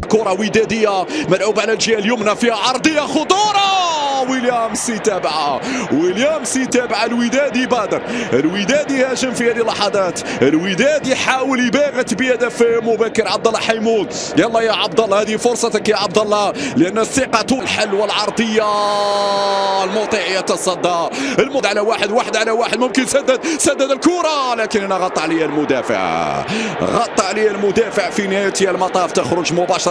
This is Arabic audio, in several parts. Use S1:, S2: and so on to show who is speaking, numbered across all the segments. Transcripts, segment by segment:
S1: كرة ودادية ملعوبة على الجهة اليمنى فيها عرضية خطورة. ويليامز يتابع الودادي بادر. الودادي هاجم في هذه اللحظات. الودادي حاول يباغت بهدف مبكر. عبد الله حيمود، يلا يا عبد الله هذه فرصتك يا عبد الله، لأن الثقة الحل والعرضية. المطيع يتصدى على واحد على واحد، ممكن سدد الكرة، لكن هنا غطى عليه المدافع في نهاية المطاف. تخرج مباشرة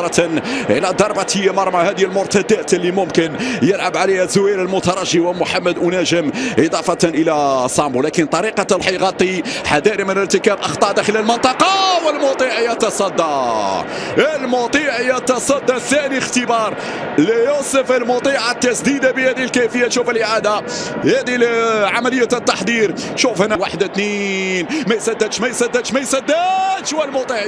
S1: إلى ضربة مرمى. هذه المرتدات اللي ممكن يلعب عليها زوير المترجي ومحمد أناجم إضافة إلى سامبو، لكن طريقة يغطي حذاري من ارتكاب أخطاء داخل المنطقة. والمطيع يتصدى ثاني اختبار ليوسف المطيع. التسديدة بهذه الكيفية، شوف الإعادة، هذه عملية التحضير. شوف هنا 1-2، ما يسددش والمطيع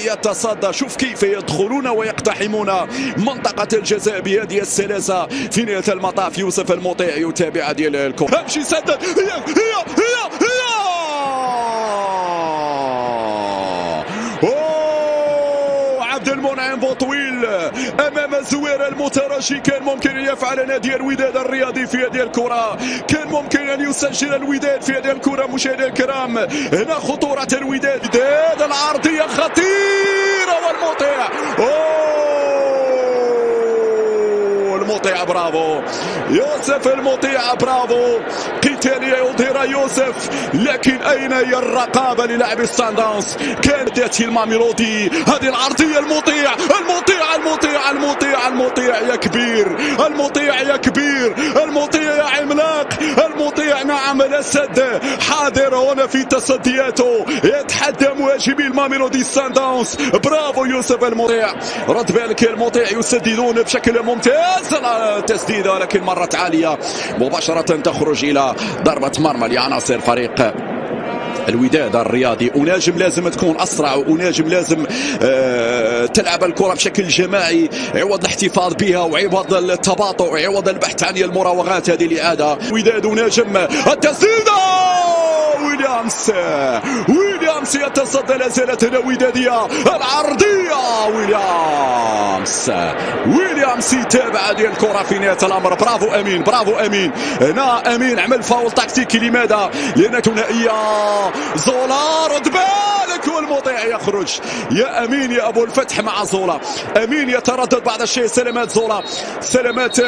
S1: يتصدى. شوف كيف يدخلون ويقتحمون منطقة الجزاء بهذه السلاسة في نهاية المطاف. يوسف المطيع يتابع هذه الكرة، امشي سدد، هي عبد المنعم بوطويل امام زوير المترجي. كان ممكن ان يفعل نادي الوداد الرياضي في هذه الكره، كان ممكن ان يسجل الوداد في هذه الكره. مشاهدينا الكرام، هنا خطوره الوداد، العرضيه خطيره والمطيع المطيع برافو يوسف المطيع، برافو قتالية يظهر يوسف، لكن أين هي الرقابة للاعب الصن داونز؟ كانت تأتي الماميلودي، هذه العرضية المطيع يا كبير، المطيع يا عملاق، المطيع نعم الأسد حاضر هنا في تصدياته، يتحدى مهاجمي الماميلودي الصن داونز. برافو يوسف المطيع، رد بالك المطيع يسددون بشكل ممتاز. التسديدة لكن مرت عالية، مباشرة تخرج إلى ضربة مرمى لعناصر فريق الوداد الرياضي. أناجم لازم تكون أسرع، وأناجم لازم تلعب الكرة بشكل جماعي عوض الاحتفاظ بها وعوض التباطؤ وعوض البحث عن المراوغات. هذه الإعادة وداد أناجم، التسديدة ويليامز يتصدى، لا زالت هنا ودادية، العرضية ويليامز يتابع هذه الكرة في نهاية الأمر. برافو أمين، هنا أمين عمل فاول تكتيكي. لماذا؟ لأن ثنائية زولا، رد بالك والمطيع يخرج. يا أمين يا أبو الفتح مع زولا، أمين يتردد بعض الشيء. سلامات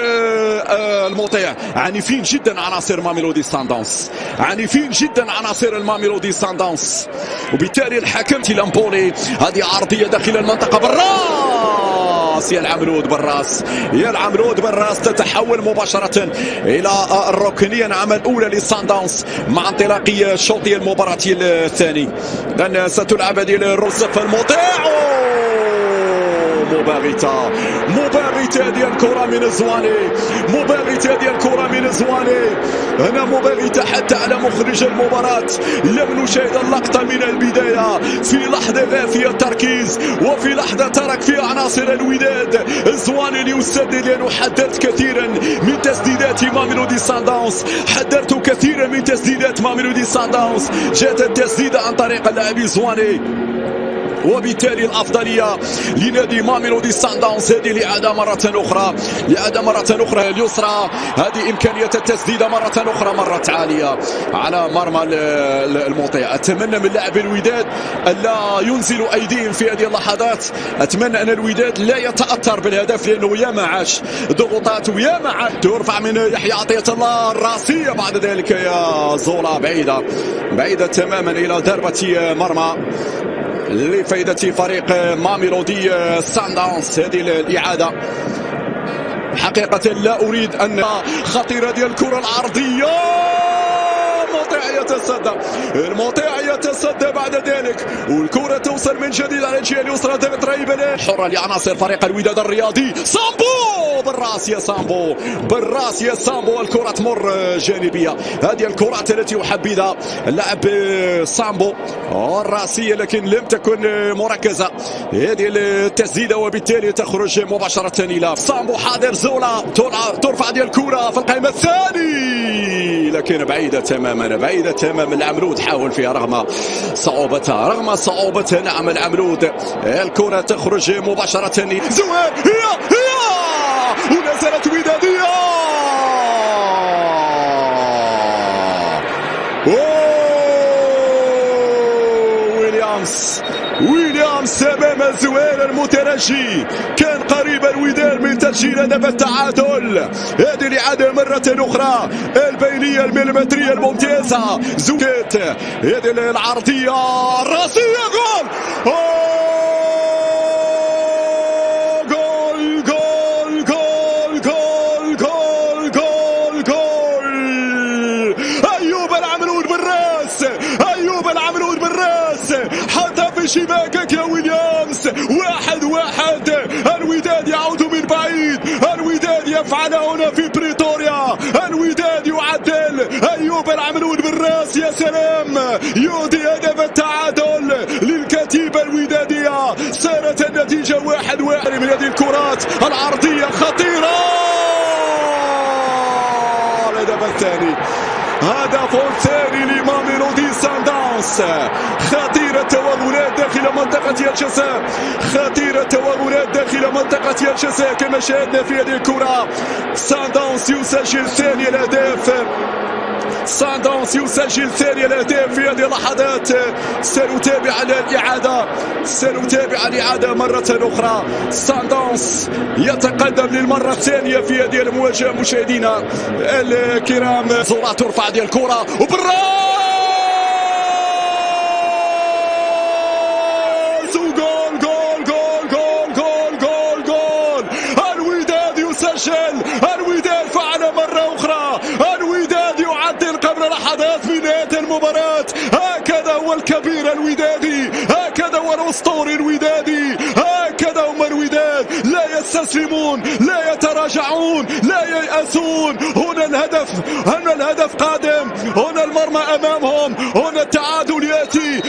S1: المطيع. عنيفين جدا عناصر ماميلودي صن داونز، عناصر الماميلودي صن داونز، وبالتالي الحكم تيلامبولي. هذه عرضية داخل المنطقة بالراس، يا العمرود بالراس تتحول مباشرة إلى الركنية نعم الأولى للصن داونز مع انطلاقية شوطي المباراة الثاني. لأن ستلعب هذه الرصف المطيع، مباغتة هذه الكرة من زواني، هنا مباغتة حتى على مخرج المباراة. لم نشاهد اللقطة من البداية، في لحظة غافية التركيز وفي لحظة ترك فيها عناصر الوداد الزواني ليسدد. لأنه حذرت كثيرا من تسديدات ماميلودي صن داونز، جاءت التسديدة عن طريق اللاعب الزواني، وبالتالي الأفضلية لنادي ماميلودي صن داونز. هذه الإعادة مرة أخرى اليسرى، هذه إمكانية التسديدة مرة أخرى، مرت عالية على مرمى المطيع. أتمنى من لاعب الوداد ألا ينزلوا أيديهم في هذه اللحظات، أتمنى أن الوداد لا يتأثر بالهدف، لأنه ياما عاش ضغوطات وياما عاش. ترفع من يحيى عطية الله الراسية، بعد ذلك يا زولا بعيدة تماما إلى ضربة مرمى لفائدة فريق ماميلودي صن داونز. هذه الإعادة حقيقة لا أريد أن خطيرة ديال الكرة العرضية. المطيع يتصدى بعد ذلك، والكرة توصل من جديد على الجهة اليسرى. ضغط رهيب حرة لعناصر فريق الوداد الرياضي. سامبو بالراس يا سامبو، الكرة تمر جانبية. هذه الكرات التي يحبذها اللاعب سامبو الراسية، لكن لم تكن مركزة هذه التسديدة، وبالتالي تخرج مباشرة إلى سامبو. حاضر زولا، ترفع هذه الكرة في القائمة الثاني، لكن بعيدة تماما، بعيدة تماما. العمرود حاول فيها رغم صعوبتها، نعم العمرود. الكرة تخرج مباشرة، زوار هي ونزلت ودادية. ويليامز امام الزوير المترجي، كان قريب الوداد من تسجيل هدف التعادل. هذه الإعادة مرة أخرى، البينية المليمترية الممتازة، زوكيت، هذه العرضية الراسية، جول جول جول جول جول جول جول جول. أيوب العمرود بالراس، أيوب العمرود بالراس، حتى في شباكك يا ويليامز. 1-1. الوداد يعود من بعيد، الوداد يفعل هنا في بريطوريا، الوداد يعدل. أيوب العمرود بالراس، يا سلام، يودي هدف التعادل للكتيبة الودادية. صارت النتيجة 1-1 من هذه الكرات العرضية خطيرة. الهدف الثاني، هدف ثاني لماميلودي سانداونز. خطيرة التوغلات داخل منطقة الجزاء، خطيرة التوغلات داخل منطقة الجزاء كما شاهدنا في هذه الكرة. سانداونز يسجل ثاني الأهداف، سانداونز يسجل ثاني الأهداف في هذه اللحظات. سنتابع الإعادة مرة أخرى. سانداونز يتقدم للمرة الثانية في هذه المواجهة مشاهدينا الكرام. زورا ترفع هذه الكرة وبالراس، وجول جول جول جول جول جول جول. الوداد يسجل، الوداد فعل مرة أخرى، الوداد يعدل قبل لحظات من نهاية المباراة. هكذا هو الكبير الودادي، هكذا هو الأسطوري الودادي، هكذا هم الوداد، لا يستسلمون، لا يتراجعون، لا ييأسون. هنا الهدف قادم، هنا المرمى أمامهم، هنا التعادل يأتي.